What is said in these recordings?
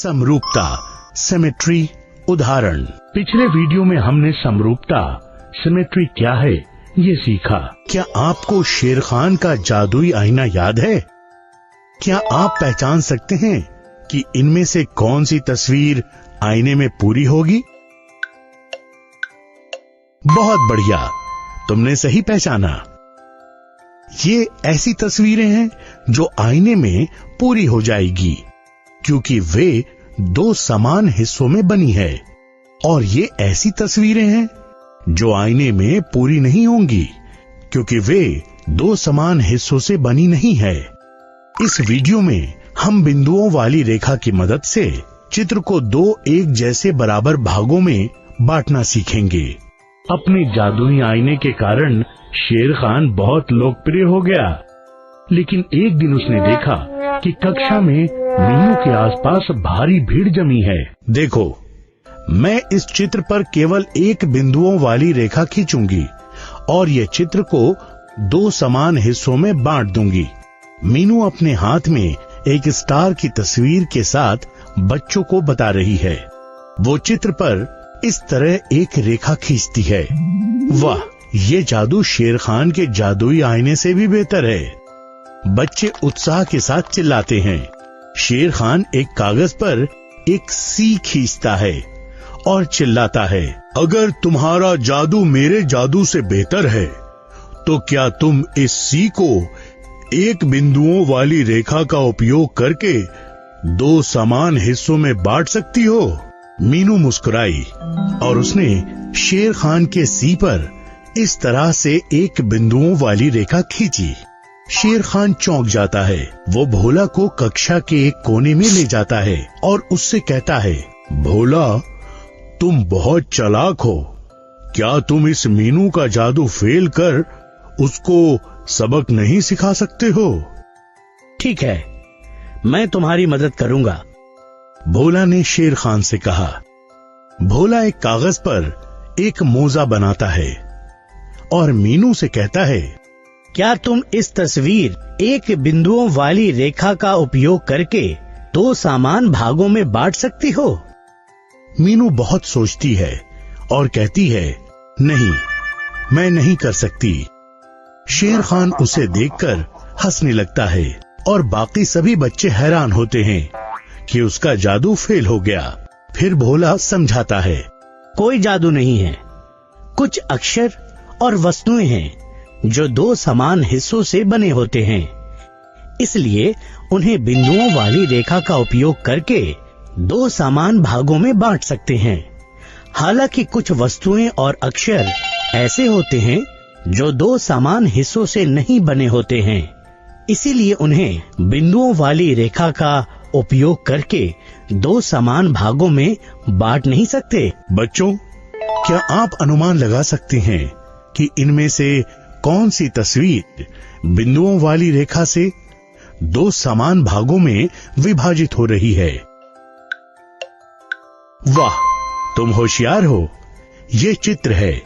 समरूपता, सिमेट्री उदाहरण। पिछले वीडियो में हमने समरूपता, सिमेट्री क्या है ये सीखा। क्या आपको शेर खान का जादुई आईना याद है? क्या आप पहचान सकते हैं कि इनमें से कौन सी तस्वीर आईने में पूरी होगी? बहुत बढ़िया, तुमने सही पहचाना। ये ऐसी तस्वीरें हैं जो आईने में पूरी हो जाएगी, क्योंकि वे दो समान हिस्सों में बनी है। और ये ऐसी तस्वीरें हैं जो आईने में पूरी नहीं होंगी, क्योंकि वे दो समान हिस्सों से बनी नहीं है। इस वीडियो में हम बिंदुओं वाली रेखा की मदद से चित्र को दो एक जैसे बराबर भागों में बांटना सीखेंगे। अपने जादुई आईने के कारण शेर खान बहुत लोकप्रिय हो गया, लेकिन एक दिन उसने देखा कि कक्षा में मीनू के आसपास भारी भीड़ जमी है। देखो, मैं इस चित्र पर केवल एक बिंदुओं वाली रेखा खींचूंगी और ये चित्र को दो समान हिस्सों में बांट दूंगी। मीनू अपने हाथ में एक स्टार की तस्वीर के साथ बच्चों को बता रही है। वो चित्र पर इस तरह एक रेखा खींचती है। वाह, ये जादू शेर खान के जादुई आईने से भी बेहतर है। बच्चे उत्साह के साथ चिल्लाते हैं। शेर खान एक कागज पर एक सी खींचता है और चिल्लाता है, अगर तुम्हारा जादू मेरे जादू से बेहतर है तो क्या तुम इस सी को एक बिंदुओं वाली रेखा का उपयोग करके दो समान हिस्सों में बांट सकती हो? मीनू मुस्कुराई और उसने शेर खान के सी पर इस तरह से एक बिंदुओं वाली रेखा खींची। शेर खान चौंक जाता है। वो भोला को कक्षा के एक कोने में ले जाता है और उससे कहता है, भोला, तुम बहुत चालाक हो। क्या तुम इस मीनू का जादू फेल कर उसको सबक नहीं सिखा सकते हो? ठीक है, मैं तुम्हारी मदद करूंगा, भोला ने शेर खान से कहा। भोला एक कागज पर एक मोजा बनाता है और मीनू से कहता है, क्या तुम इस तस्वीर एक बिंदुओं वाली रेखा का उपयोग करके दो समान भागों में बांट सकती हो? मीनू बहुत सोचती है और कहती है, नहीं, मैं नहीं कर सकती। शेर खान उसे देखकर हंसने लगता है और बाकी सभी बच्चे हैरान होते हैं कि उसका जादू फेल हो गया। फिर भोला समझाता है, कोई जादू नहीं है। कुछ अक्षर और वस्तुएं हैं जो दो समान हिस्सों से बने होते हैं, इसलिए उन्हें बिंदुओं वाली रेखा का उपयोग करके दो समान भागों में बांट सकते हैं। हालांकि कुछ वस्तुएं और अक्षर ऐसे होते हैं जो दो समान हिस्सों से नहीं बने होते हैं, इसीलिए उन्हें बिंदुओं वाली रेखा का उपयोग करके दो समान भागों में बांट नहीं सकते। बच्चों, क्या आप अनुमान लगा सकते हैं कि इनमें से कौन सी तस्वीर बिंदुओं वाली रेखा से दो समान भागों में विभाजित हो रही है? वाह, तुम होशियार हो। ये चित्र है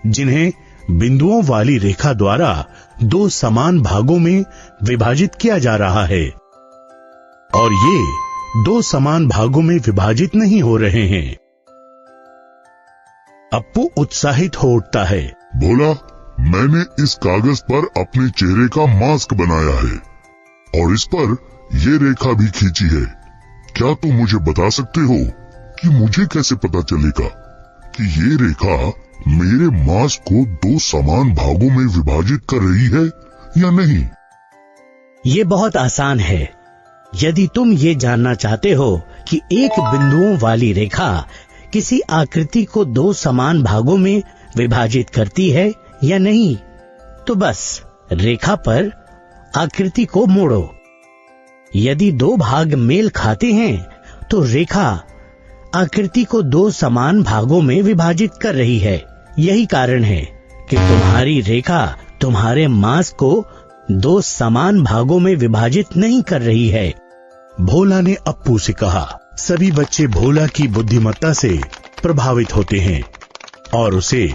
जिन्हें बिंदुओं वाली रेखा द्वारा दो समान भागों में विभाजित किया जा रहा है, और ये दो समान भागों में विभाजित नहीं हो रहे हैं। अप्पू उत्साहित हो उठता है। भोला, मैंने इस कागज पर अपने चेहरे का मास्क बनाया है और इस पर ये रेखा भी खींची है। क्या तुम मुझे बता सकते हो कि मुझे कैसे पता चलेगा कि ये रेखा मेरे मास्क को दो समान भागों में विभाजित कर रही है या नहीं? ये बहुत आसान है। यदि तुम ये जानना चाहते हो कि एक बिंदुओं वाली रेखा किसी आकृति को दो समान भागों में विभाजित करती है या नहीं, तो बस रेखा पर आकृति को मोड़ो। यदि दो भाग मेल खाते हैं तो रेखा आकृति को दो समान भागों में विभाजित कर रही है। यही कारण है कि तुम्हारी रेखा तुम्हारे मास्क को दो समान भागों में विभाजित नहीं कर रही है, भोला ने अप्पू से कहा। सभी बच्चे भोला की बुद्धिमत्ता से प्रभावित होते हैं और उसे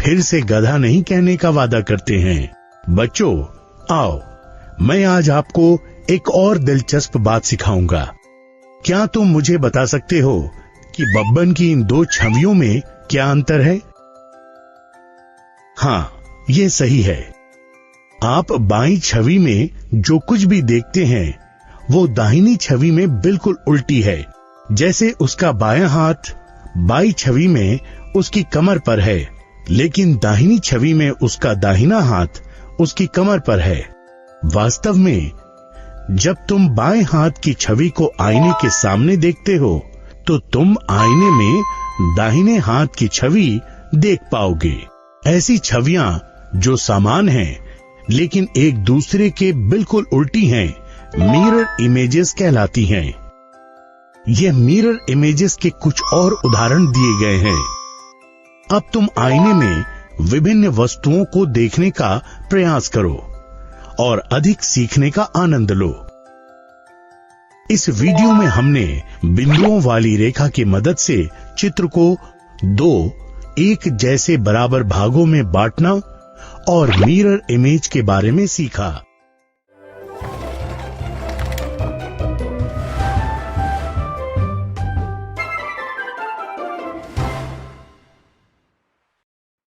फिर से गधा नहीं कहने का वादा करते हैं। बच्चों, आओ, मैं आज आपको एक और दिलचस्प बात सिखाऊंगा। क्या तुम मुझे बता सकते हो कि बब्बन की इन दो छवियों में क्या अंतर है? हाँ, ये सही है। आप बाईं छवि में जो कुछ भी देखते हैं वो दाहिनी छवि में बिल्कुल उल्टी है। जैसे उसका बायां हाथ बाईं छवि में उसकी कमर पर है, लेकिन दाहिनी छवि में उसका दाहिना हाथ उसकी कमर पर है। वास्तव में जब तुम बाएं हाथ की छवि को आईने के सामने देखते हो तो तुम आईने में दाहिने हाथ की छवि देख पाओगे। ऐसी छवियां जो समान हैं लेकिन एक दूसरे के बिल्कुल उल्टी हैं, मिरर इमेजेस कहलाती हैं। ये मिरर इमेजेस के कुछ और उदाहरण दिए गए हैं। अब तुम आईने में विभिन्न वस्तुओं को देखने का प्रयास करो और अधिक सीखने का आनंद लो। इस वीडियो में हमने बिंदुओं वाली रेखा की मदद से चित्र को दो एक जैसे बराबर भागों में बांटना और मिरर इमेज के बारे में सीखा।